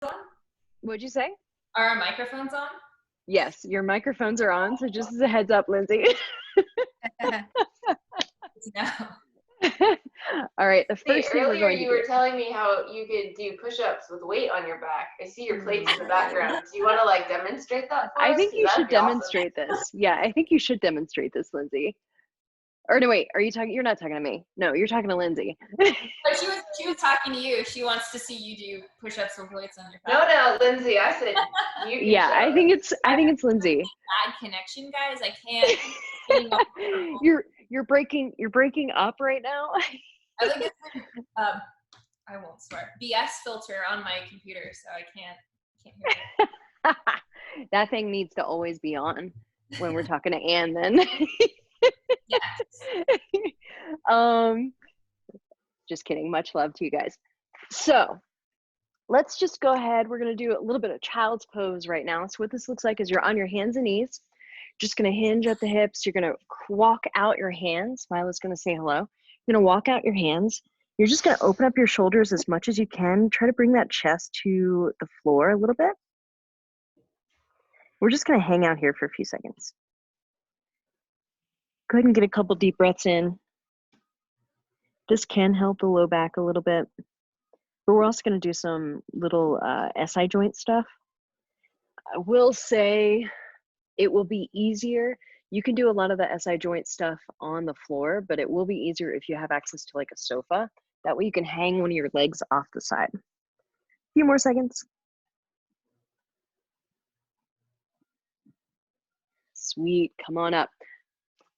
on? What'd you say? Are our microphones on? Yes, your microphones are on, so just as a heads up, Lindsay. No. All right, the first thing we're Earlier going to you were do. telling me how you could do push-ups with weight on your back. I see your plates in the background. Do you want to like demonstrate that for us? I think you should That'd be demonstrate this. Yeah, I think you should demonstrate this, Lindsay. Or no, wait, are you talking? You're not talking to me. No, you're talking to Lindsay. But she was talking to you. She wants to see you do push-ups with weights on your back. No, Lindsay, I said you can Yeah, I think it's Lindsay. Bad connection, guys. I can't. You're breaking up right now. I think it's I won't swear. BS filter on my computer, so I can't hear it. That thing needs to always be on when we're talking to Anne then. Yes. Just kidding. Much love to you guys. So let's just go ahead. We're going to do a little bit of child's pose right now. So what this looks like is you're on your hands and knees, just going to hinge at the hips. You're going to walk out your hands. Mila's going to say hello. You're going to walk out your hands. You're just going to open up your shoulders as much as you can. Try to bring that chest to the floor a little bit. We're just going to hang out here for a few seconds. Go ahead and get a couple deep breaths in. This can help the low back a little bit. But we're also going to do some little SI joint stuff. I will say it will be easier. You can do a lot of the SI joint stuff on the floor, but it will be easier if you have access to like a sofa. That way you can hang one of your legs off the side. A few more seconds. Sweet, come on up.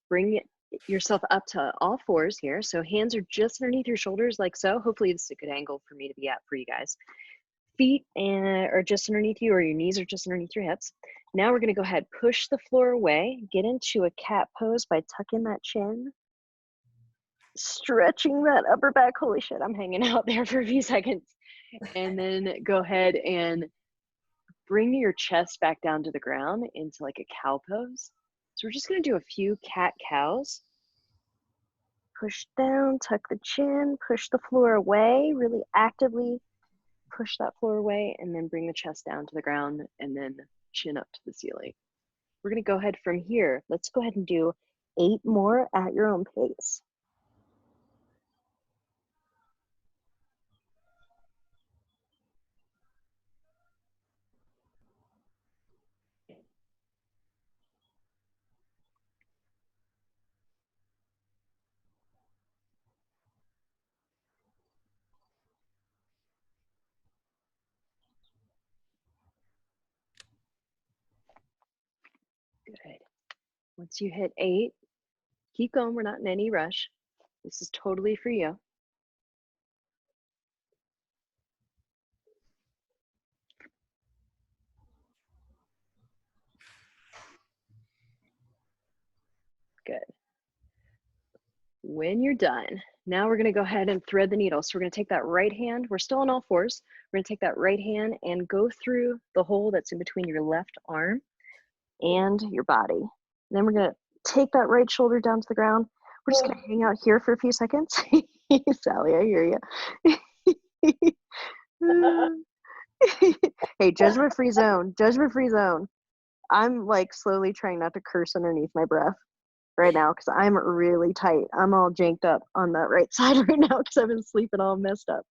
Bring yourself up to all fours here. So hands are just underneath your shoulders like so. Hopefully this is a good angle for me to be at for you guys. Feet are just underneath you, or your knees are just underneath your hips. Now we're gonna go ahead, push the floor away, get into a cat pose by tucking that chin, stretching that upper back. Holy shit, I'm hanging out there for a few seconds. And then go ahead and bring your chest back down to the ground into like a cow pose. So we're just gonna do a few cat cows. Push down, tuck the chin, push the floor away, really actively push that floor away, and then bring the chest down to the ground and then chin up to the ceiling. We're gonna go ahead from here. Let's go ahead and do 8 more at your own pace. Good. Once you hit 8, keep going. We're not in any rush. This is totally for you. Good. When you're done, now we're going to go ahead and thread the needle. So we're going to take that right hand. We're still on all fours. We're going to take that right hand and go through the hole that's in between your left arm and your body. And then we're going to take that right shoulder down to the ground. We're just going to hang out here for a few seconds. Sally, I hear you. Hey, judgment-free zone. Judgment-free zone. I'm like slowly trying not to curse underneath my breath right now because I'm really tight. I'm all janked up on that right side right now because I've been sleeping all messed up.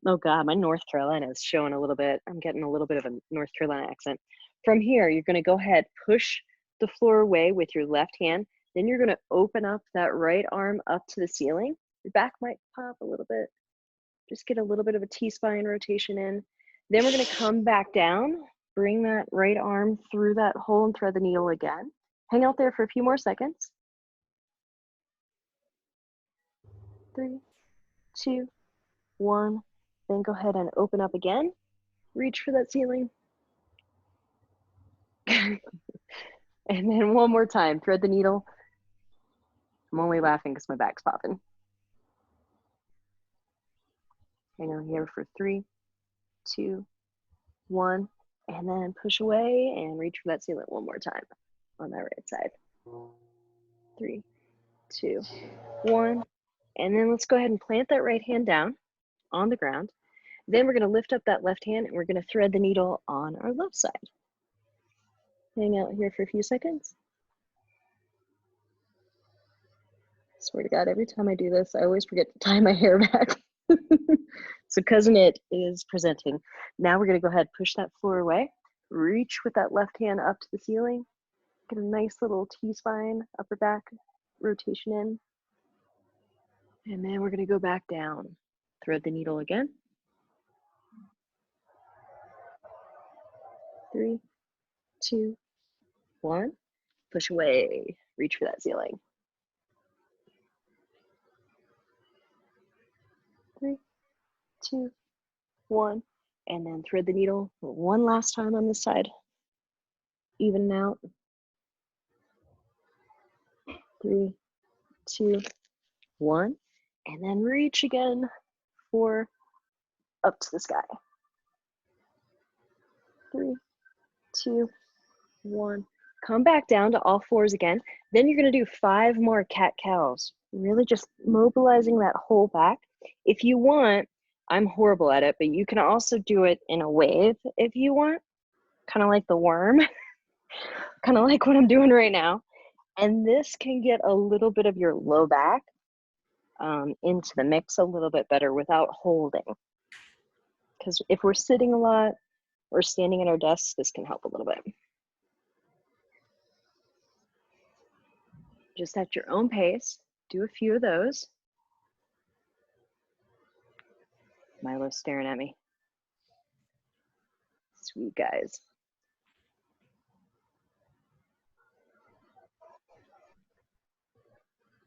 Oh God, my North Carolina is showing a little bit. I'm getting a little bit of a North Carolina accent. From here, you're going to go ahead, push the floor away with your left hand. Then you're going to open up that right arm up to the ceiling. Your back might pop a little bit. Just get a little bit of a T-spine rotation in. Then we're going to come back down, bring that right arm through that hole and thread the needle again. Hang out there for a few more seconds. 3, 2, 1. Then go ahead and open up again. Reach for that ceiling. And then one more time, thread the needle. I'm only laughing because my back's popping. Hang on here for 3, 2, 1. And then push away and reach for that ceiling one more time on that right side. 3, 2, 1. And then let's go ahead and plant that right hand down on the ground. Then we're going to lift up that left hand and we're going to thread the needle on our left side. Hang out here for a few seconds. Swear to God, every time I do this, I always forget to tie my hair back. So Cousin It is presenting. Now we're going to go ahead, push that floor away, reach with that left hand up to the ceiling, get a nice little T-spine, upper back rotation in. And then we're going to go back down. Thread the needle again. 3, 2, 1. Push away. Reach for that ceiling. 3, 2, 1. And then thread the needle one last time on this side. Even out. 3, 2, 1. And then reach again for up to the sky. 3, 2, 1. Come back down to all fours again. Then you're going to do 5 more cat-cows. Really just mobilizing that whole back. If you want, I'm horrible at it, but you can also do it in a wave if you want. Kind of like the worm. Kind of like what I'm doing right now. And this can get a little bit of your low back into the mix a little bit better without holding. Because if we're sitting a lot or standing at our desks, this can help a little bit. Just at your own pace, do a few of those. Milo's staring at me. Sweet guys.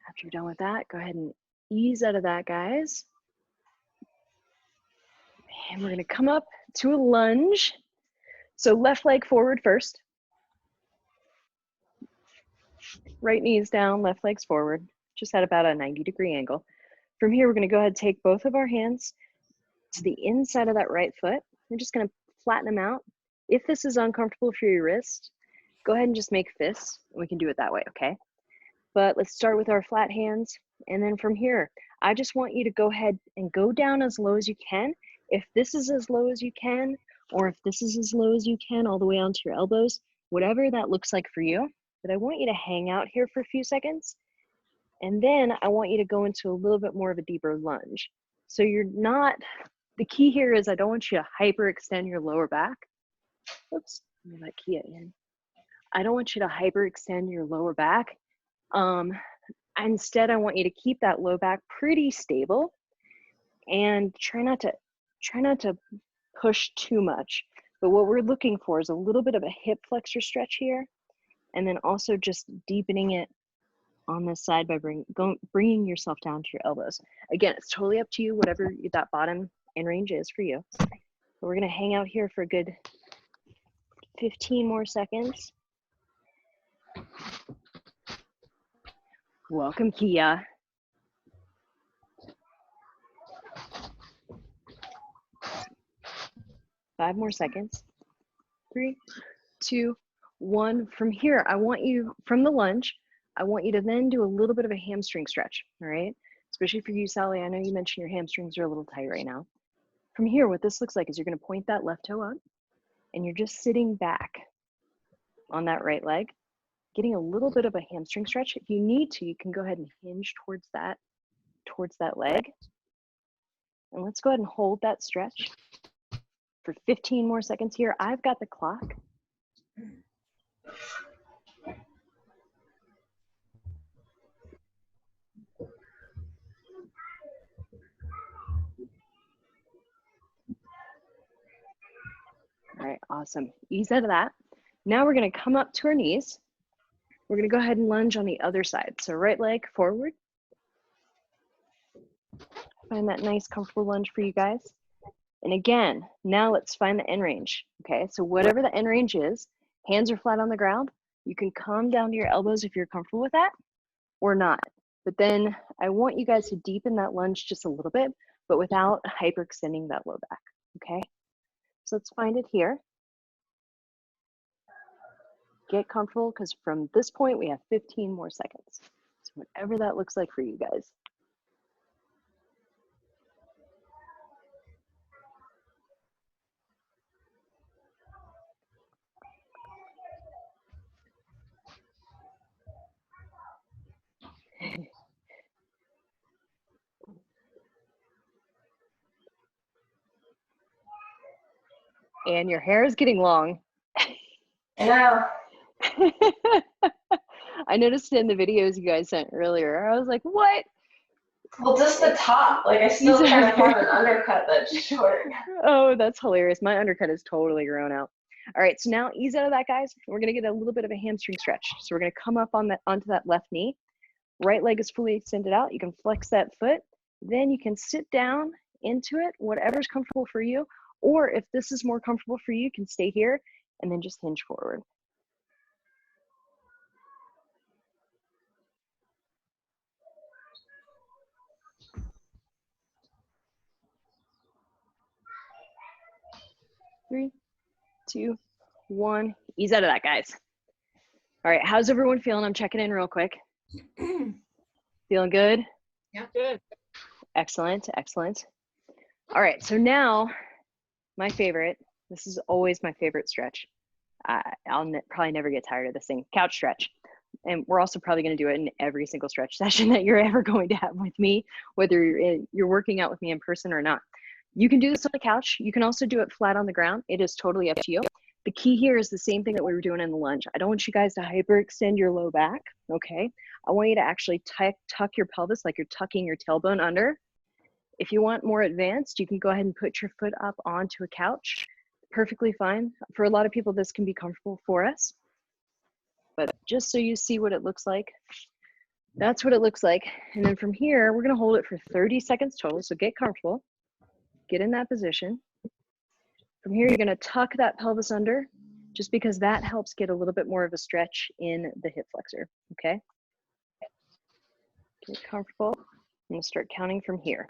After you're done with that, go ahead and ease out of that, guys. And we're gonna come up to a lunge. So left leg forward first. Right knees down, left legs forward, just at about a 90-degree angle. From here, we're gonna go ahead and take both of our hands to the inside of that right foot. We're just gonna flatten them out. If this is uncomfortable for your wrist, go ahead and just make fists. We can do it that way, okay? But let's start with our flat hands. And then from here, I just want you to go ahead and go down as low as you can. If this is as low as you can, or if this is as low as you can, all the way onto your elbows, whatever that looks like for you. But I want you to hang out here for a few seconds. And then I want you to go into a little bit more of a deeper lunge. So you're not, the key here is I don't want you to hyperextend your lower back. Oops, let me let Kia in. I don't want you to hyperextend your lower back. Instead, I want you to keep that low back pretty stable and try not to push too much. But what we're looking for is a little bit of a hip flexor stretch here, and then also just deepening it on this side by bringing yourself down to your elbows. Again, it's totally up to you, whatever that bottom end range is for you. But we're gonna hang out here for a good 15 more seconds. Welcome, Kia. Five more seconds. 3, 2, 1. From here, I want you, from the lunge, I want you to then do a little bit of a hamstring stretch, all right? Especially for you, Sally, I know you mentioned your hamstrings are a little tight right now. From here, what this looks like is you're gonna point that left toe up, and you're just sitting back on that right leg, getting a little bit of a hamstring stretch. If you need to, you can go ahead and hinge towards that leg. And let's go ahead and hold that stretch for 15 more seconds here. I've got the clock. All right, awesome. Ease out of that. Now we're gonna come up to our knees. We're gonna go ahead and lunge on the other side. So right leg forward. Find that nice, comfortable lunge for you guys. And again, now let's find the end range, okay? So whatever the end range is, hands are flat on the ground. You can come down to your elbows if you're comfortable with that, or not. But then I want you guys to deepen that lunge just a little bit, but without hyperextending that low back, okay? So let's find it here. Get comfortable, because from this point, we have 15 more seconds. So whatever that looks like for you guys. And your hair is getting long. I know. I noticed in the videos you guys sent earlier. I was like, what? Well, just the top. Like, I still kind of have an undercut that's short. Oh, that's hilarious. My undercut is totally grown out. All right, so now ease out of that, guys. We're gonna get a little bit of a hamstring stretch. So we're gonna come up on that onto that left knee. Right leg is fully extended out. You can flex that foot. Then you can sit down into it, whatever's comfortable for you. Or if this is more comfortable for you, you can stay here and then just hinge forward. Three, two, one. Ease out of that, guys. All right, how's everyone feeling? I'm checking in real quick. Feeling good? Yeah. Good. Excellent, excellent. All right, so now my favorite, this is always my favorite stretch. I'll probably never get tired of this thing, couch stretch. And we're also probably gonna do it in every single stretch session that you're ever going to have with me, whether you're working out with me in person or not. You can do this on the couch. You can also do it flat on the ground. It is totally up to you. The key here is the same thing that we were doing in the lunge. I don't want you guys to hyperextend your low back, okay? I want you to actually tuck your pelvis like you're tucking your tailbone under. If you want more advanced, you can go ahead and put your foot up onto a couch. Perfectly fine. For a lot of people, this can be comfortable for us. But just so you see what it looks like, that's what it looks like. And then from here, we're gonna hold it for 30 seconds total. So get comfortable, get in that position. From here, you're gonna tuck that pelvis under, just because that helps get a little bit more of a stretch in the hip flexor, okay? Get comfortable. I'm gonna start counting from here.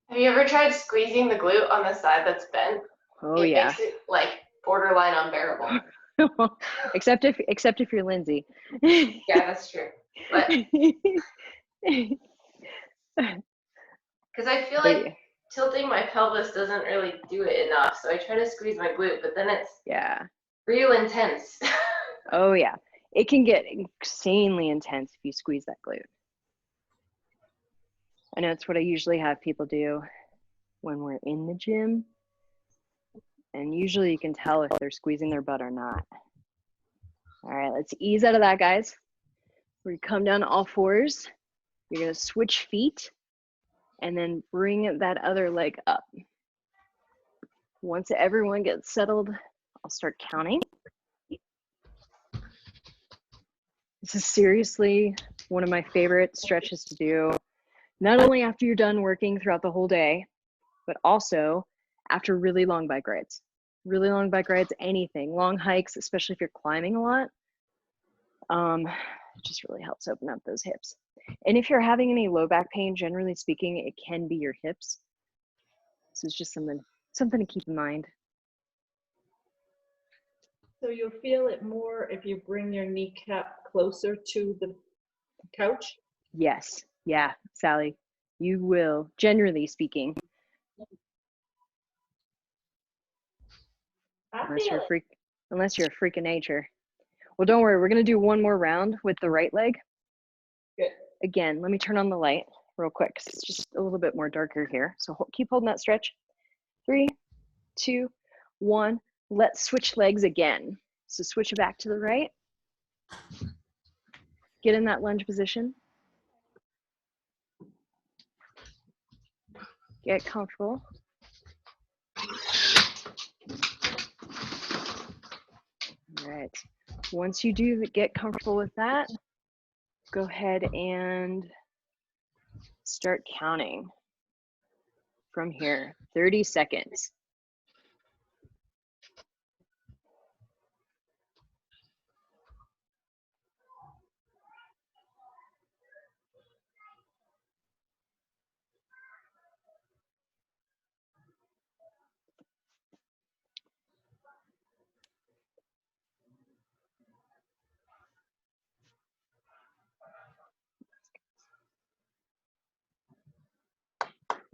Have you ever tried squeezing the glute on the side that's bent? Oh It yeah. makes it like borderline unbearable. except if you're Lindsay. Yeah, that's true. But because I feel like tilting my pelvis doesn't really do it enough, so I try to squeeze my glute, but then it's real intense. Oh yeah, it can get insanely intense if you squeeze that glute. I know it's what I usually have people do when we're in the gym, and usually you can tell if they're squeezing their butt or not. All right, let's ease out of that, guys. We come down to all fours. You're gonna switch feet and then bring that other leg up. Once everyone gets settled, I'll start counting. This is seriously one of my favorite stretches to do, not only after you're done working throughout the whole day, but also after really long bike rides. Really long bike rides, anything, long hikes, especially if you're climbing a lot. It just really helps open up those hips. And if you're having any low back pain, generally speaking, it can be your hips. So it's just something to keep in mind. So you'll feel it more if you bring your kneecap closer to the couch? Yes. Yeah, Sally, you will, generally speaking. Unless you're a freak of nature. Well, don't worry, we're gonna do one more round with the right leg. Good. Again, let me turn on the light real quick, 'cause it's just a little bit more darker here. So keep holding that stretch. 3, 2, 1. Let's switch legs again. So switch it back to the right. Get in that lunge position. Get comfortable. All right. Once you do get comfortable with that, go ahead and start counting from here. 30 seconds.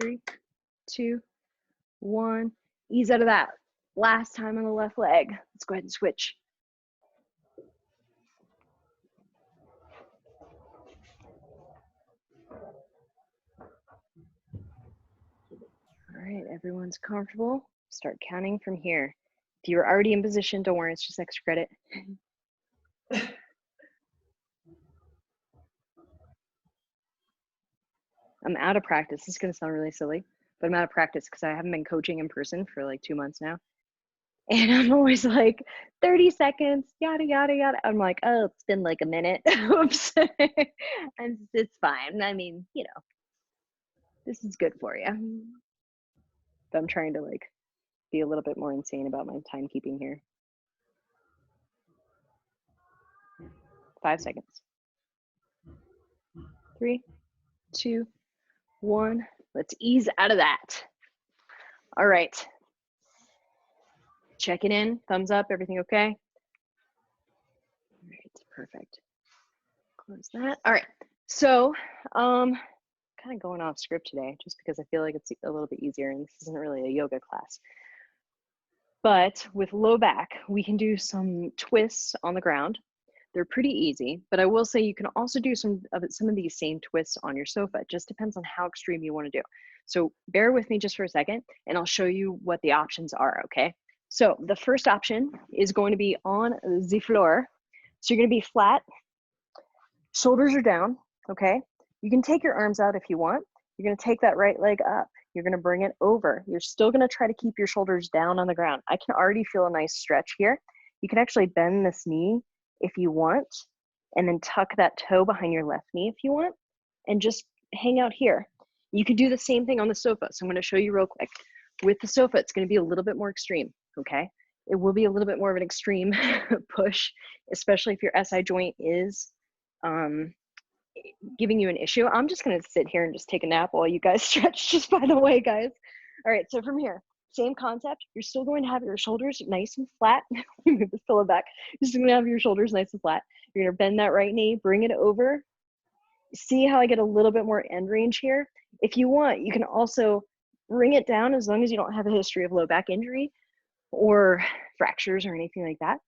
Three, 2, 1. Ease out of that. Last time on the left leg. Let's go ahead and switch. All right, everyone's comfortable. Start counting from here. If you're already in position, don't worry, it's just extra credit. I'm out of practice. This is going to sound really silly, but I'm out of practice because I haven't been coaching in person for like 2 months now. And I'm always like, 30 seconds, yada, yada, yada. I'm like, oh, it's been like a minute. Oops. And it's fine. I mean, you know, this is good for you. But I'm trying to like be a little bit more insane about my timekeeping here. 5 seconds. 3, 2, 1. Let's ease out of that. All right. Checking in, thumbs up, everything okay? All right, perfect. Close that. All right, so kind of going off script today just because I feel like it's a little bit easier and this isn't really a yoga class. But with low back, we can do some twists on the ground. They're pretty easy, but I will say you can also do some of these same twists on your sofa. It just depends on how extreme you want to do. So bear with me just for a second and I'll show you what the options are, okay? So the first option is going to be on the floor. So you're going to be flat, shoulders are down, okay? You can take your arms out if you want. You're going to take that right leg up. You're going to bring it over. You're still going to try to keep your shoulders down on the ground. I can already feel a nice stretch here. You can actually bend this knee if you want, and then tuck that toe behind your left knee if you want, and just hang out here. You can do the same thing on the sofa. So I'm going to show you real quick. With the sofa, it's going to be a little bit more extreme, okay? It will be a little bit more of an extreme push, especially if your SI joint is giving you an issue. I'm just going to sit here and just take a nap while you guys stretch, just by the way, guys. All right, so from here, same concept. You're still going to have your shoulders nice and flat. Move this pillow back. You're still going to have your shoulders nice and flat. You're going to bend that right knee, bring it over. See how I get a little bit more end range here? If you want, you can also bring it down as long as you don't have a history of low back injury or fractures or anything like that.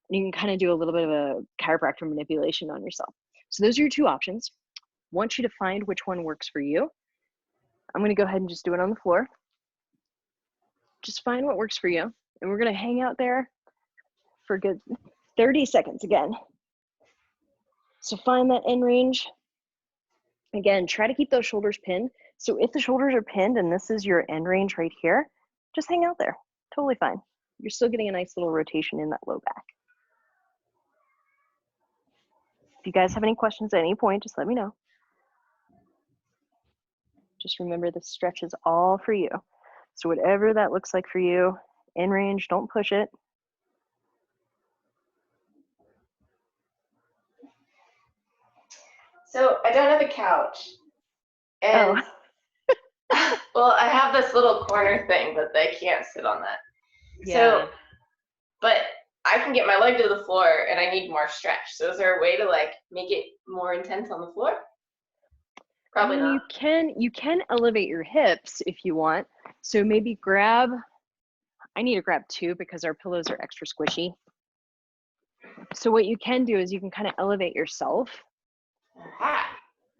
And you can kind of do a little bit of a chiropractor manipulation on yourself. So those are your two options. I want you to find which one works for you. I'm going to go ahead and just do it on the floor. Just find what works for you. And we're going to hang out there for a good 30 seconds again. So find that end range. Again, try to keep those shoulders pinned. So if the shoulders are pinned and this is your end range right here, just hang out there. Totally fine. You're still getting a nice little rotation in that low back. If you guys have any questions at any point, just let me know. Just remember this stretch is all for you. So whatever that looks like for you, in range, don't push it. So I don't have a couch. And well, I have this little corner thing, but I can't sit on that. Yeah. So, but I can get my leg to the floor and I need more stretch. So is there a way to like make it more intense on the floor? Probably not. You can elevate your hips if you want. So maybe grab, I need to grab two because our pillows are extra squishy. So what you can do is you can kind of elevate yourself.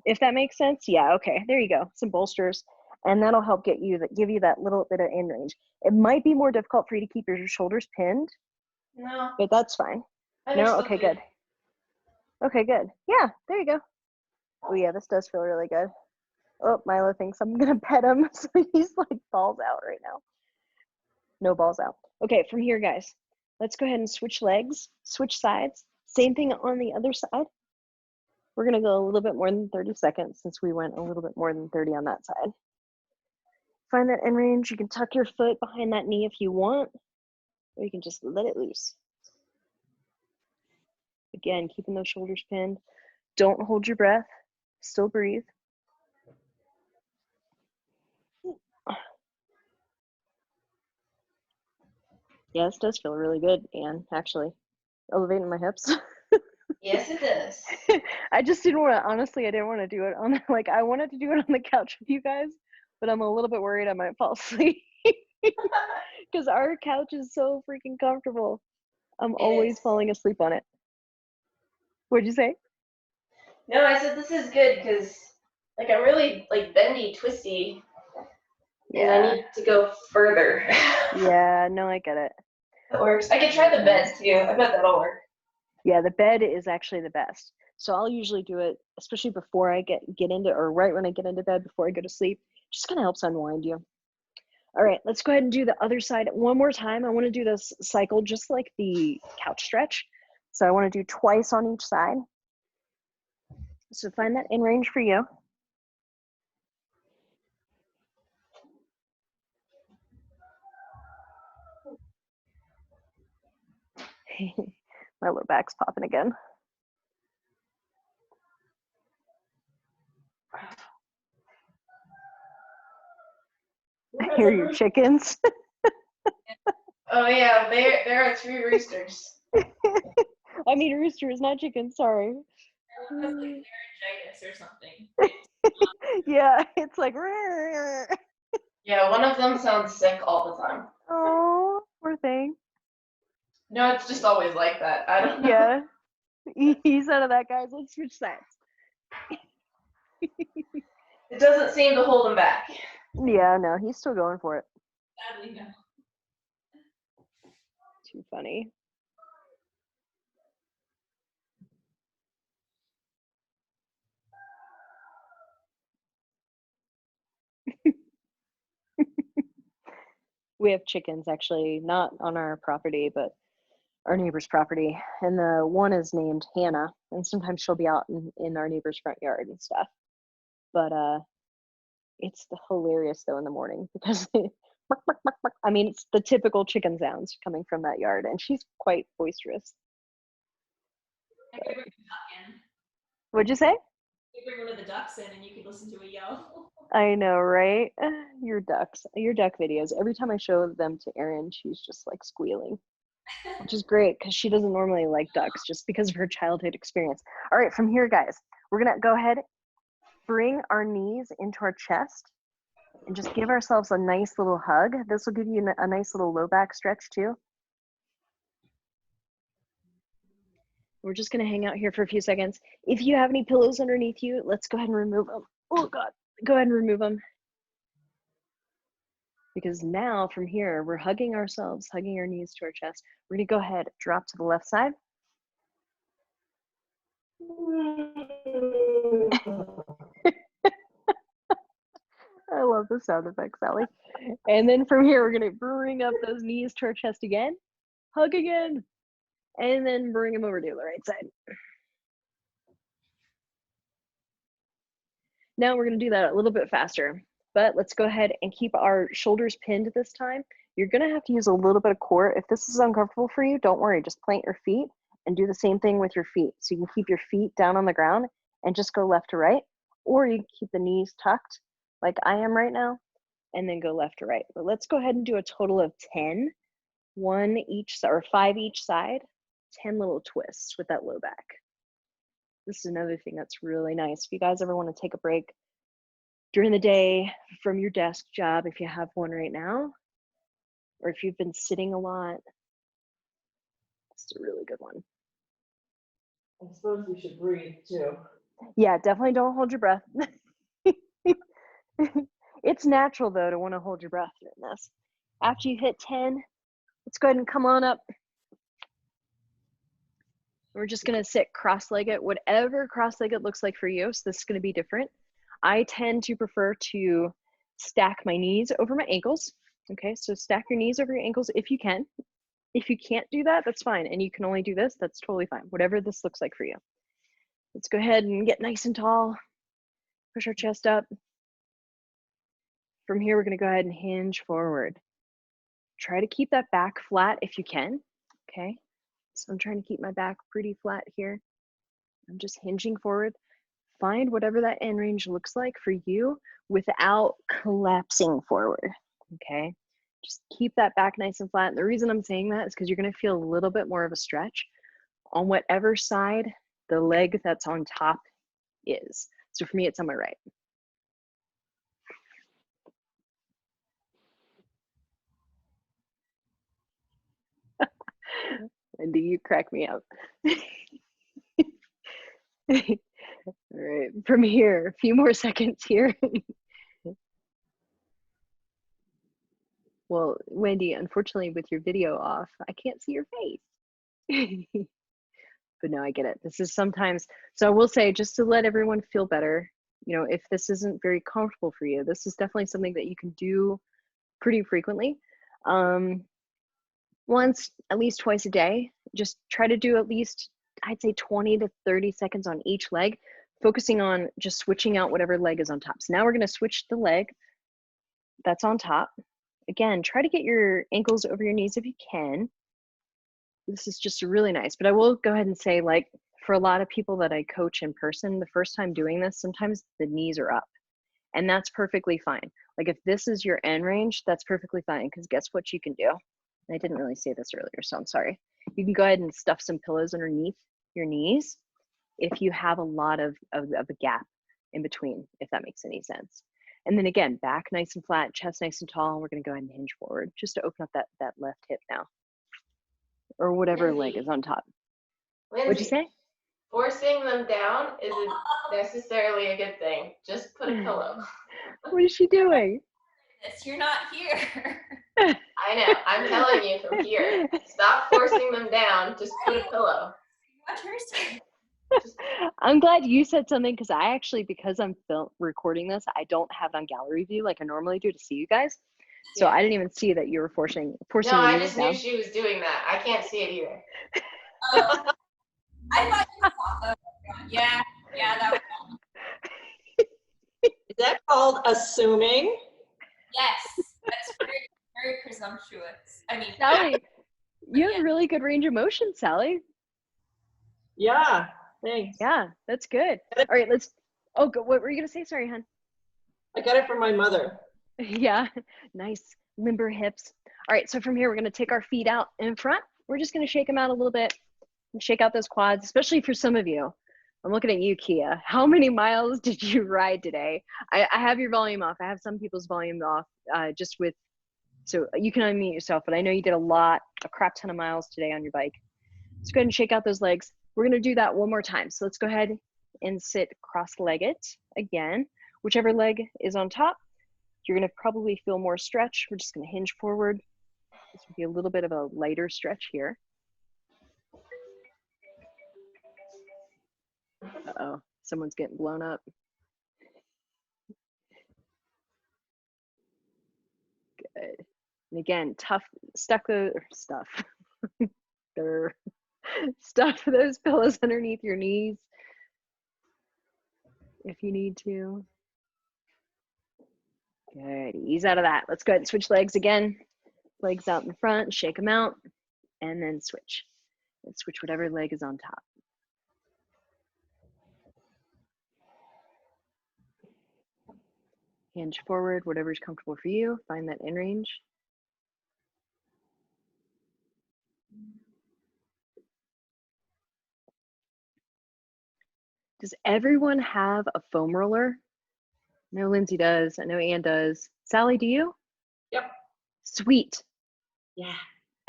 If that makes sense. Yeah, okay, there you go. Some bolsters. And that'll help give you that little bit of end range. It might be more difficult for you to keep your shoulders pinned. No. But that's fine. No? Okay, good. Okay, good. Yeah, there you go. Oh yeah, this does feel really good. Oh, Milo thinks I'm gonna pet him, so he's like balls out right now. No balls out. Okay, from here, guys, let's go ahead and switch legs, switch sides. Same thing on the other side. We're gonna go a little bit more than 30 seconds since we went a little bit more than 30 on that side. Find that end range. You can tuck your foot behind that knee if you want, or you can just let it loose. Again, keeping those shoulders pinned. Don't hold your breath. Still breathe. Yeah, this does feel really good, Anne, actually. Elevating my hips. Yes, it does. I just didn't want to, honestly, I didn't want to do it on, like, I wanted to do it on the couch with you guys, but I'm a little bit worried I might fall asleep. Because our couch is so freaking comfortable. I'm always falling asleep on it. What'd you say? No, I said this is good because, like, I'm really, like, bendy, twisty, and I need to go further. Yeah, no, I get it. That works. I could try the bed too. I bet that'll work. Yeah, the bed is actually the best. So I'll usually do it, especially before I get into, or right when I get into bed before I go to sleep. Just kind of helps unwind you. All right, let's go ahead and do the other side one more time. I want to do this cycle just like the couch stretch. So I want to do twice on each side. So find that in range for you. My low back's popping again. I hear your chickens. Oh yeah, there are 3 roosters. I mean roosters, not chickens, sorry. Everyone has like laryngitis or something. Yeah, it's like. Yeah, one of them sounds sick all the time. Oh, poor thing. No, it's just always like that. I don't know. Yeah. He's out of that, guys. Let's switch sides. It doesn't seem to hold him back. Yeah, no, he's still going for it. Sadly, no. Too funny. We have chickens actually, not on our property, but our neighbor's property. And the one is named Hannah, and sometimes she'll be out in our neighbor's front yard and stuff. But it's hilarious though in the morning because I mean, it's the typical chicken sounds coming from that yard, and she's quite boisterous. I could bring a duck in. What'd you say? You could bring one of the ducks in and you could listen to a yell. I know, right? Your duck videos. Every time I show them to Erin, she's just like squealing, which is great because she doesn't normally like ducks just because of her childhood experience. All right, from here, guys, we're gonna go ahead, bring our knees into our chest, and just give ourselves a nice little hug. This will give you a nice little low back stretch too. We're just gonna hang out here for a few seconds. If you have any pillows underneath you, let's go ahead and remove them. Oh God, go ahead and remove them. Because now from here, we're hugging ourselves, hugging our knees to our chest. We're gonna go ahead, drop to the left side. I love the sound effects, Sally. And then from here, we're gonna bring up those knees to our chest again, hug again, and then bring them over to the right side. Now we're gonna do that a little bit faster, but let's go ahead and keep our shoulders pinned this time. You're gonna have to use a little bit of core. If this is uncomfortable for you, don't worry, just plant your feet and do the same thing with your feet. So you can keep your feet down on the ground and just go left to right, or you can keep the knees tucked like I am right now, and then go left to right. But let's go ahead and do a total of 10, 1 each, or 5 each side, 10 little twists with that low back. This is another thing that's really nice. If you guys ever want to take a break during the day from your desk job, if you have one right now, or if you've been sitting a lot, it's a really good one. I suppose we should breathe too. Yeah, definitely don't hold your breath. It's natural though to want to hold your breath during this. After you hit 10, let's go ahead and come on up. We're just gonna sit cross-legged, whatever cross-legged looks like for you. So this is gonna be different. I tend to prefer to stack my knees over my ankles. Okay, so stack your knees over your ankles if you can. If you can't do that, that's fine. And you can only do this, that's totally fine. Whatever this looks like for you. Let's go ahead and get nice and tall. Push our chest up. From here, we're gonna go ahead and hinge forward. Try to keep that back flat if you can, okay? So I'm trying to keep my back pretty flat here. I'm just hinging forward. Find whatever that end range looks like for you without collapsing forward, okay? Just keep that back nice and flat. And the reason I'm saying that is because you're gonna feel a little bit more of a stretch on whatever side the leg that's on top is. So for me, it's on my right. Wendy, you crack me up. All right, from here, a few more seconds here. Well, Wendy, unfortunately, with your video off, I can't see your face. But no, I get it. This is sometimes, so I will say, just to let everyone feel better, you know, if this isn't very comfortable for you, this is definitely something that you can do pretty frequently. Once, at least twice a day, just try to do at least, I'd say 20 to 30 seconds on each leg, focusing on just switching out whatever leg is on top. So now we're going to switch the leg that's on top. Again, try to get your ankles over your knees if you can. This is just really nice, but I will go ahead and say, like, for a lot of people that I coach in person, the first time doing this, sometimes the knees are up, and that's perfectly fine. Like, if this is your end range, that's perfectly fine, because guess what you can do? I didn't really say this earlier, so I'm sorry. You can go ahead and stuff some pillows underneath your knees if you have a lot of a gap in between, if that makes any sense. And then again, back nice and flat, chest nice and tall. We're going to go ahead and hinge forward just to open up that left hip now, or whatever leg is on top. What'd you say? Forcing them down isn't necessarily a good thing. Just put a pillow. What is she doing? You're not here. I know. I'm telling you from here. Stop forcing them down. Just put a pillow. Watch her. I'm glad you said something, because I actually, because I'm recording this, I don't have it on gallery view like I normally do to see you guys. So I didn't even see that you were forcing No, your I knees just down. knew she was doing that. I can't see it either. I thought you saw that. Yeah, that was Is that called assuming? yes. That's very, very presumptuous. I mean, Sally, you have really good range of motion, Sally. Yeah, thanks. Yeah, that's good. All right, let's, oh, what were you going to say? Sorry, hon. I got it from my mother. Yeah, nice, limber hips. All right, so from here, we're going to take our feet out in front. We're just going to shake them out a little bit and shake out those quads, especially for some of you. I'm looking at you, Kia. How many miles did you ride today? I have your volume off. I have some people's volume off, just with, so you can unmute yourself, but I know you did a crap ton of miles today on your bike. Let's go ahead and shake out those legs. We're going to do that one more time. So let's go ahead and sit cross-legged again. Whichever leg is on top, you're going to probably feel more stretch. We're just going to hinge forward. This will be a little bit of a lighter stretch here. Uh-oh, someone's getting blown up. Good. And again, stuff those pillows underneath your knees if you need to. Good, ease out of that. Let's go ahead and switch legs again. Legs out in front, shake them out, and then switch. And switch whatever leg is on top. Hinge forward, whatever's comfortable for you. Find that in range. Does everyone have a foam roller? I know Lindsay does. I know Ann does. Sally, do you? Yep. Sweet. Yeah.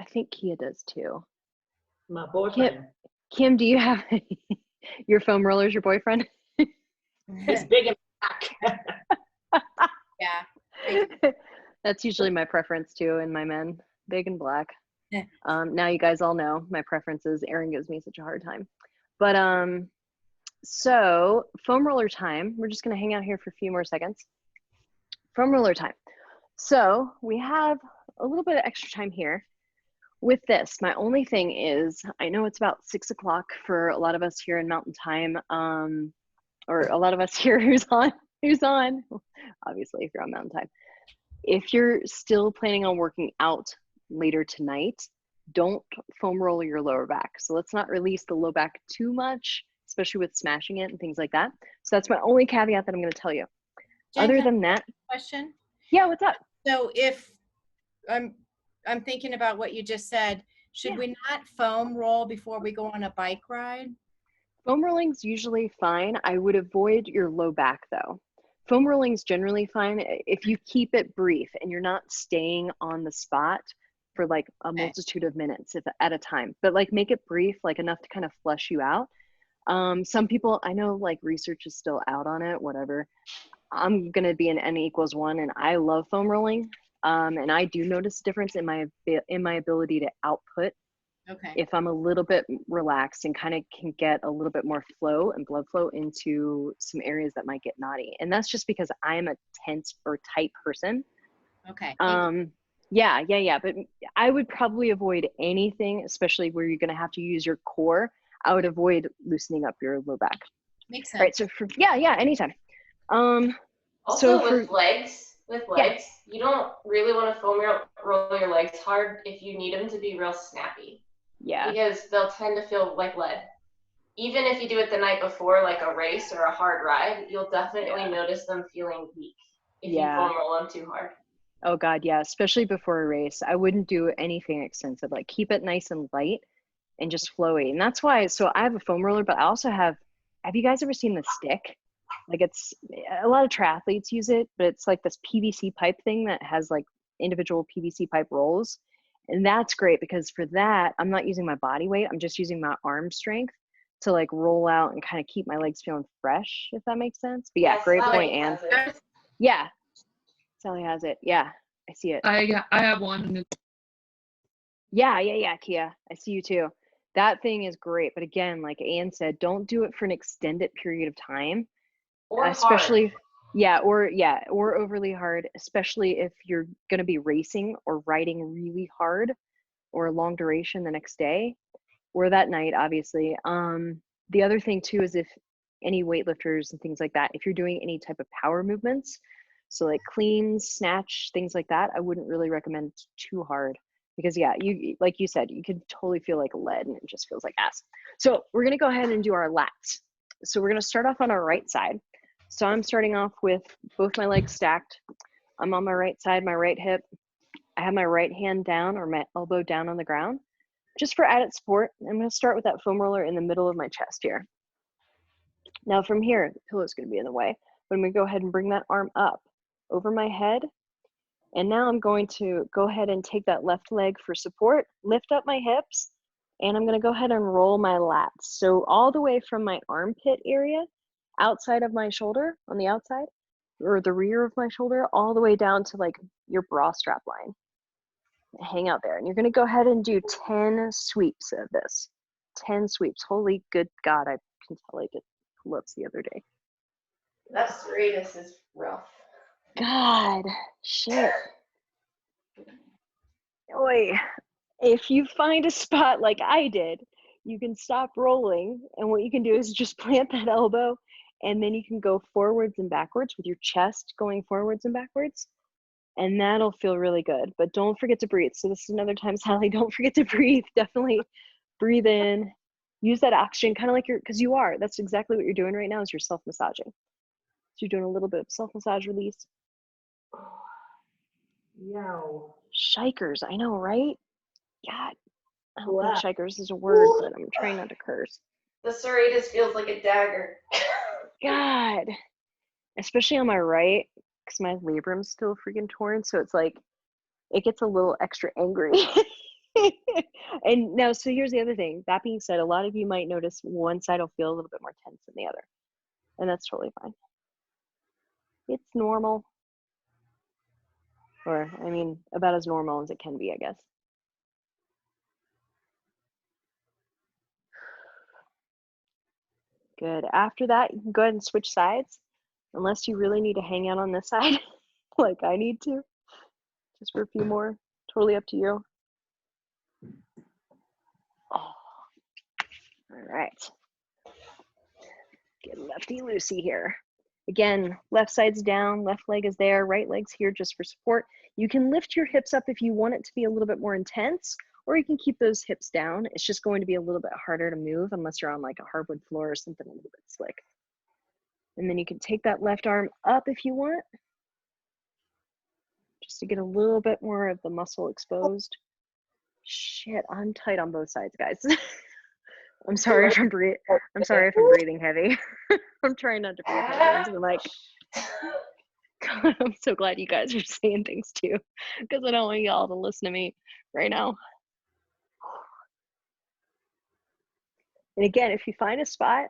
I think Kia does too. My boyfriend. Kim, do you have your foam roller's your boyfriend? He's big and black. yeah. That's usually my preference too in my men, big and black. Yeah. Now you guys all know my preferences. Aaron gives me such a hard time. But so foam roller time. We're just gonna hang out here for a few more seconds. Foam roller time. So we have a little bit of extra time here. With this, my only thing is, I know it's about 6 o'clock for a lot of us here in Mountain Time, or a lot of us here who's on, obviously if you're on Mountain Time. If you're still planning on working out later tonight, don't foam roll your lower back. So let's not release the low back too much, especially with smashing it and things like that. So that's my only caveat that I'm gonna tell you. Jen, Other can than that, question. yeah, what's up? So if I'm thinking about what you just said, should we not foam roll before we go on a bike ride? Foam rolling's usually fine. I would avoid your low back though. Foam rolling's generally fine if you keep it brief and you're not staying on the spot for like a multitude of minutes at a time, but like make it brief, like enough to kind of flush you out. Some people, I know like research is still out on it, whatever. I'm gonna be an N=1 and I love foam rolling. And I do notice a difference in my ability to output Okay. if I'm a little bit relaxed and kind of can get a little bit more flow and blood flow into some areas that might get knotty. And that's just because I'm a tense or tight person. Okay. Yeah. But I would probably avoid anything, especially where you're going to have to use your core. I would avoid loosening up your low back. Makes sense. Right. So anytime. Also So with legs, you don't really want to roll your legs hard if you need them to be real snappy. Yeah. Because they'll tend to feel like lead. Even if you do it the night before, like a race or a hard ride, you'll definitely notice them feeling weak if you foam roll them too hard. Oh God, yeah. Especially before a race. I wouldn't do anything extensive. Like keep it nice and light and just flowy. And that's why, so I have a foam roller, but I also have you guys ever seen the stick? Like it's, a lot of triathletes use it, but it's like this PVC pipe thing that has like individual PVC pipe rolls. And that's great because for that, I'm not using my body weight. I'm just using my arm strength to like roll out and kind of keep my legs feeling fresh, if that makes sense. But yeah, Yes, great Sally point, Anne. has it. Yeah, Sally has it. Yeah, I see it. I have one. Yeah, Kia. I see you too. That thing is great. But again, like Anne said, don't do it for an extended period of time. Or Especially, hard. or overly hard, especially if you're going to be racing or riding really hard or a long duration the next day or that night, obviously. The other thing too is if any weightlifters and things like that, if you're doing any type of power movements, so like cleans, snatch, things like that, I wouldn't really recommend too hard because you, like you said, you could totally feel like lead and it just feels like ass. So we're going to go ahead and do our lats. So we're going to start off on our right side. So I'm starting off with both my legs stacked. I'm on my right side, my right hip. I have my right hand down or my elbow down on the ground. Just for added support, I'm going to start with that foam roller in the middle of my chest here. Now from here, the pillow's going to be in the way, but I'm going to go ahead and bring that arm up over my head. And now I'm going to go ahead and take that left leg for support, lift up my hips, and I'm going to go ahead and roll my lats. So all the way from my armpit area, outside of my shoulder, on the outside, or the rear of my shoulder, all the way down to like your bra strap line. Hang out there. And you're going to go ahead and do 10 sweeps of this. 10 sweeps. Holy good God, I can tell I did pull-ups the other day. That serratus is rough. God, shit. Oi. If you find a spot like I did, you can stop rolling. And what you can do is just plant that elbow and then you can go forwards and backwards with your chest going forwards and backwards. And that'll feel really good. But don't forget to breathe. So this is another time, Sally, don't forget to breathe. Definitely breathe in. Use that oxygen, kind of like because you are. That's exactly what you're doing right now is you're self-massaging. So you're doing a little bit of self-massage release. Yow. Shikers, I know, right? God, I don't Wow. think shikers is a word, but I'm trying not to curse. The serratus feels like a dagger. God, especially on my right, because my labrum's still freaking torn. So it's like, it gets a little extra angry. And now, so here's the other thing. That being said, a lot of you might notice one side will feel a little bit more tense than the other. And that's totally fine. It's normal. Or, I mean, about as normal as it can be, I guess. Good. After that, you can go ahead and switch sides. Unless you really need to hang out on this side, like I need to. Just for a few more. Totally up to you. Oh. All right. Get lefty loosey here. Again, left side's down, left leg is there, right leg's here just for support. You can lift your hips up if you want it to be a little bit more intense, or you can keep those hips down. It's just going to be a little bit harder to move unless you're on like a hardwood floor or something a little bit slick. And then you can take that left arm up if you want, just to get a little bit more of the muscle exposed. Shit, I'm tight on both sides, guys. I'm sorry if I'm breathing heavy. I'm trying not to breathe heavy. I'm like, God, I'm so glad you guys are saying things too, because I don't want y'all to listen to me right now. And again, if you find a spot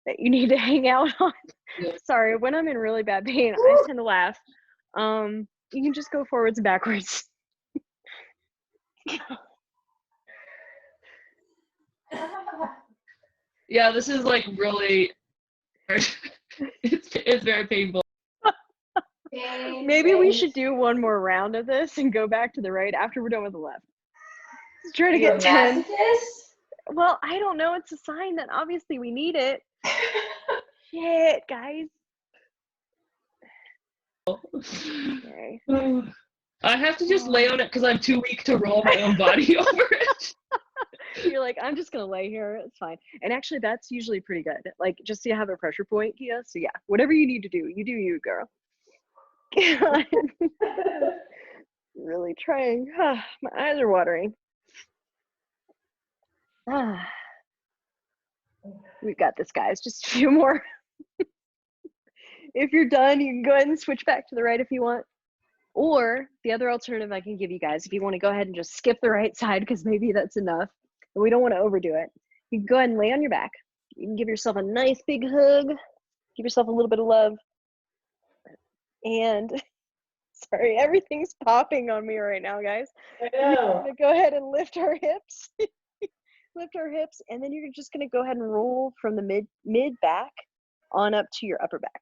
that you need to hang out on, sorry, when I'm in really bad pain, I tend to laugh. You can just go forwards and backwards. Yeah, this is like really it's very painful. Maybe we should do one more round of this and go back to the right after we're done with the left. Let's try to You a get 10. masochist? Well, I don't know. It's a sign that obviously we need it. Shit, guys. Okay. I have to just lay on it because I'm too weak to roll my own body over it. You're like, I'm just gonna lay here. It's fine. And actually, that's usually pretty good. Like, just so you have a pressure point, Kia. So yeah, whatever you need to do, you, girl. Really trying. My eyes are watering. We've got this, guys. Just a few more. If you're done, you can go ahead and switch back to the right if you want. Or the other alternative I can give you guys, if you want to go ahead and just skip the right side because maybe that's enough, and we don't want to overdo it, you can go ahead and lay on your back. You can give yourself a nice big hug. Give yourself a little bit of love. And sorry, everything's popping on me right now, guys. I We're know. gonna go ahead and lift our hips. Lift our hips, and then you're just gonna go ahead and roll from the mid back on up to your upper back.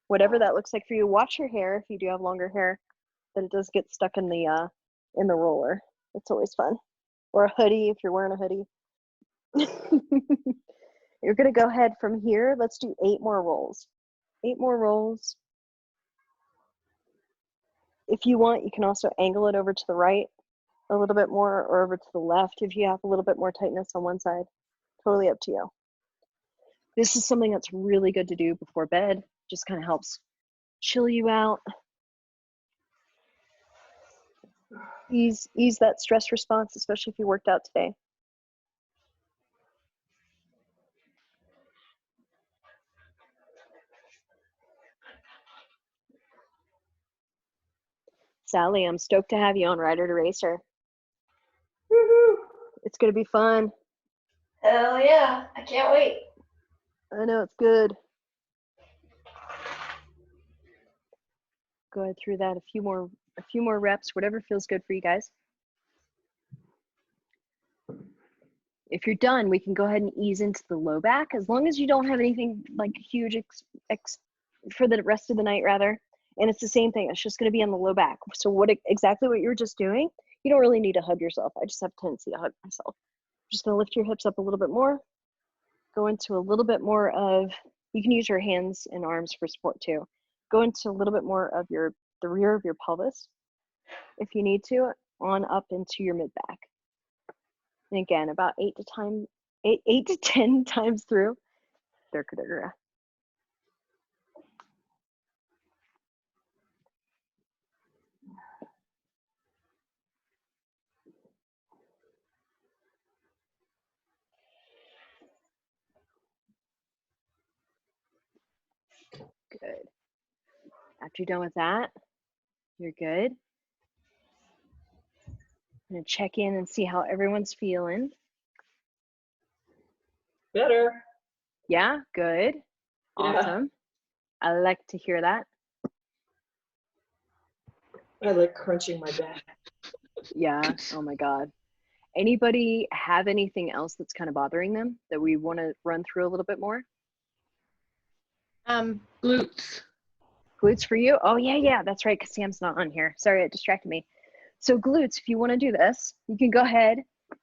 Whatever that looks like for you. Watch your hair if you do have longer hair, that it does get stuck in the roller. It's always fun. Or a hoodie if you're wearing a hoodie. You're gonna go ahead from here. Let's do 8 more rolls. 8 more rolls. If you want, you can also angle it over to the right a little bit more or over to the left if you have a little bit more tightness on one side. Totally up to you. This is something that's really good to do before bed. Just kind of helps chill you out. Ease that stress response, especially if you worked out today. Sally, I'm stoked to have you on Rider to Racer. Woohoo! It's gonna be fun. Hell yeah! I can't wait. I know it's good. Go ahead through that a few more reps, whatever feels good for you guys. If you're done, we can go ahead and ease into the low back, as long as you don't have anything like huge for the rest of the night, rather. And it's the same thing. It's just going to be on the low back. So exactly what you were just doing, you don't really need to hug yourself. I just have a tendency to hug myself. Just going to lift your hips up a little bit more. Go into a little bit more of, you can use your hands and arms for support too. Go into a little bit more of the rear of your pelvis, if you need to, on up into your mid back. And again, about 8 to 10 times through. Good. After you're done with that, you're good. I'm gonna check in and see how everyone's feeling. Better. Yeah, good. Yeah. Awesome. I like to hear that. I like crunching my back. Yeah, oh my God. Anybody have anything else that's kind of bothering them that we want to run through a little bit more? Glutes. Glutes for you? Oh yeah, that's right, because Sam's not on here. Sorry, it distracted me. So glutes, if you want to do this, you can go ahead,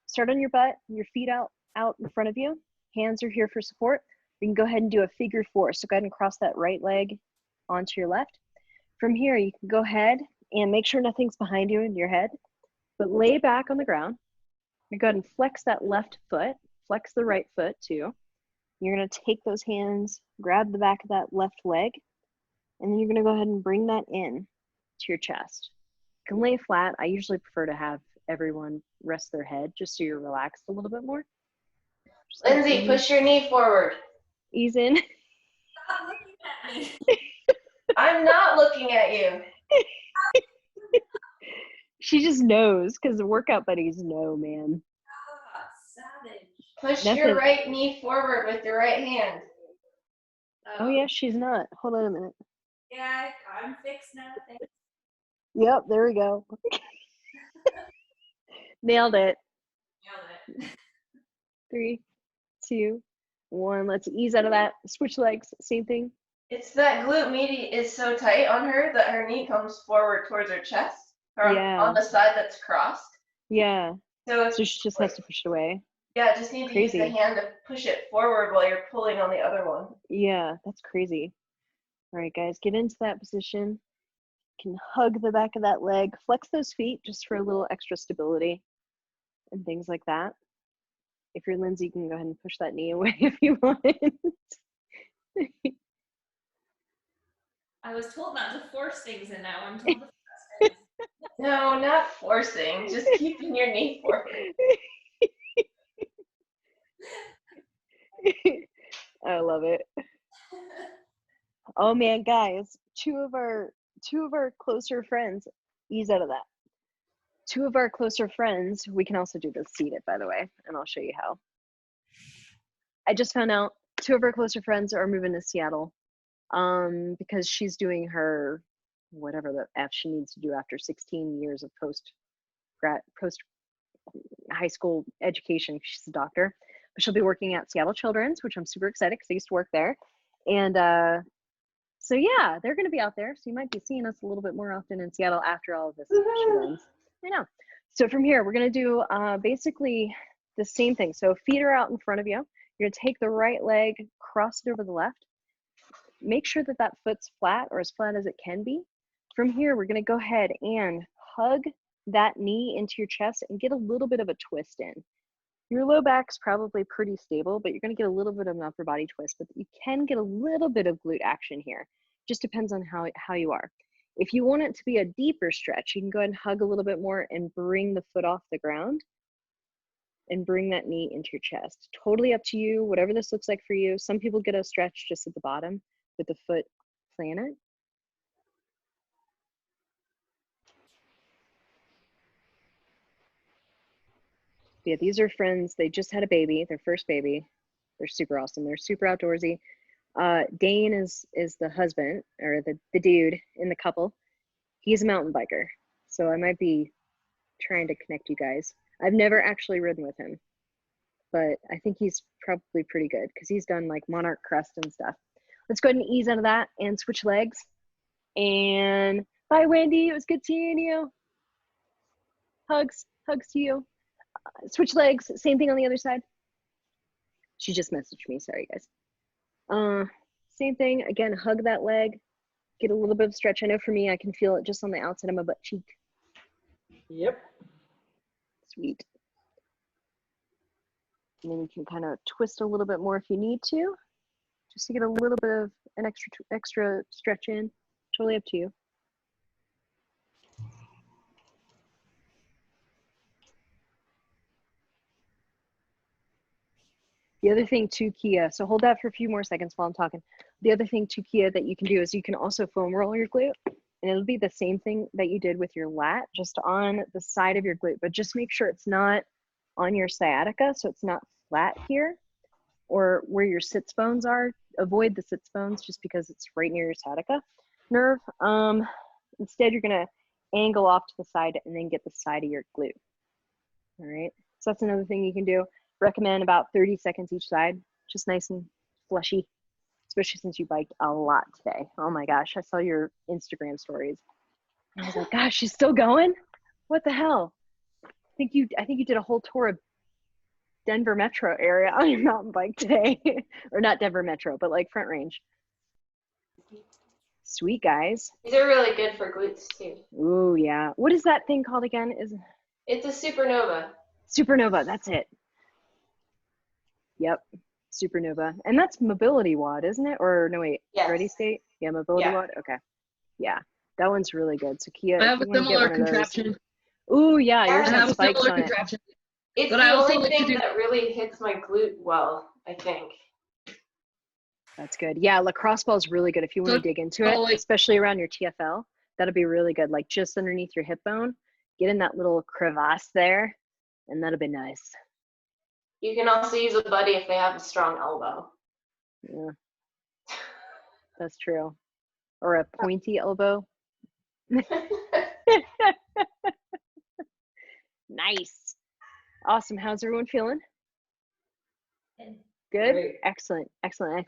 start on your butt, your feet out in front of you. Hands are here for support. You can go ahead and do a figure 4. So go ahead and cross that right leg onto your left. From here, you can go ahead and make sure nothing's behind you in your head, but lay back on the ground. You go ahead and flex that left foot, flex the right foot too. You're gonna take those hands, grab the back of that left leg, and then you're gonna go ahead and bring that in to your chest. You can lay flat. I usually prefer to have everyone rest their head just so you're relaxed a little bit more. Lindsay, push your knee forward. Ease in. Stop looking at me. I'm not looking at you. She just knows because the workout buddies know, man. Ah, savage. Push Nothing. your right knee forward with your right hand. Oh yeah, she's not. Hold on a minute. Yeah, I'm fixed now. Thanks. Yep, there we go. Nailed it. Nailed it. 3, 2, 1. Let's ease out of that. Switch legs. Same thing. It's that glute medius is so tight on her that her knee comes forward towards her chest, or on the side that's crossed. Yeah. So So she just has to push it away. Yeah, just need to use the Crazy. hand to push it forward while you're pulling on the other one. Yeah, that's crazy. All right, guys, get into that position. You can hug the back of that leg. Flex those feet just for a little extra stability and things like that. If you're Lindsay, you can go ahead and push that knee away if you want. I was told not to force things, and now I'm told to force things. No, not forcing, just keeping your knee forward. I love it. Oh man, guys, two of our closer friends, ease out of that. Two of our closer friends, we can also do this seated, by the way, and I'll show you how. I just found out 2 of our closer friends are moving to Seattle because she's doing her whatever the F she needs to do after 16 years of post high school education. She's a doctor, but she'll be working at Seattle Children's, which I'm super excited because I used to work there. And so yeah, they're going to be out there. So you might be seeing us a little bit more often in Seattle after all of this ends. I know. So from here, we're going to do basically the same thing. So feet are out in front of you. You're going to take the right leg, cross it over the left. Make sure that that foot's flat or as flat as it can be. From here, we're going to go ahead and hug that knee into your chest and get a little bit of a twist in. Your low back's probably pretty stable, but you're going to get a little bit of an upper body twist, but you can get a little bit of glute action here. Just depends on how you are. If you want it to be a deeper stretch, you can go ahead and hug a little bit more and bring the foot off the ground and bring that knee into your chest. Totally up to you, whatever this looks like for you. Some people get a stretch just at the bottom with the foot planted. Yeah, these are friends. They just had a baby, their first baby. They're super awesome. They're super outdoorsy. Dane is the husband, or the dude in the couple. He's a mountain biker. So I might be trying to connect you guys. I've never actually ridden with him, but I think he's probably pretty good because he's done like Monarch Crest and stuff. Let's go ahead and ease out of that and switch legs. And bye, Wendy. It was good seeing you. Hugs to you. Switch legs. Same thing on the other side. She just messaged me. Sorry, guys. Same thing. Again, hug that leg. Get a little bit of stretch. I know for me, I can feel it just on the outside of my butt cheek. Yep. Sweet. And then you can kind of twist a little bit more if you need to, just to get a little bit of an extra stretch in. Totally up to you. The other thing too, Kia, so hold that for a few more seconds while I'm talking. The other thing too, Kia, that you can do is you can also foam roll your glute, and it'll be the same thing that you did with your lat, just on the side of your glute, but just make sure it's not on your sciatica, so it's not flat here, or where your sits bones are. Avoid the sits bones just because it's right near your sciatica nerve. Instead, you're gonna angle off to the side and then get the side of your glute. All right, so that's another thing you can do. Recommend about 30 seconds each side, just nice and fleshy, especially since you biked a lot today. Oh my gosh, I saw your Instagram stories. I was like, gosh, she's still going? What the hell? I think you did a whole tour of Denver metro area on your mountain bike today. Or not Denver metro, but like Front Range. Sweet, guys. These are really good for glutes too. Ooh, yeah. What is that thing called again? It's a supernova. Supernova, that's it. Yep, Supernova. And that's mobility WOD, isn't it? Or no, wait, Yes. Ready State? Yeah, mobility WOD? Okay. Yeah, that one's really good. So Kia, I have a similar contraption. Ooh, yeah, yours I have has a spikes similar on it. contraption. It's But the I also only like to thing do- that really hits my glute well, I think. That's good. Yeah, lacrosse ball is really good if you want to dig into it, like- especially around your TFL. That'll be really good, like just underneath your hip bone. Get in that little crevasse there, and that'll be nice. You can also use a buddy if they have a strong elbow. Yeah, that's true. Or a pointy elbow. Nice. Awesome. How's everyone feeling? And Good? Great. Excellent. Excellent. Excellent.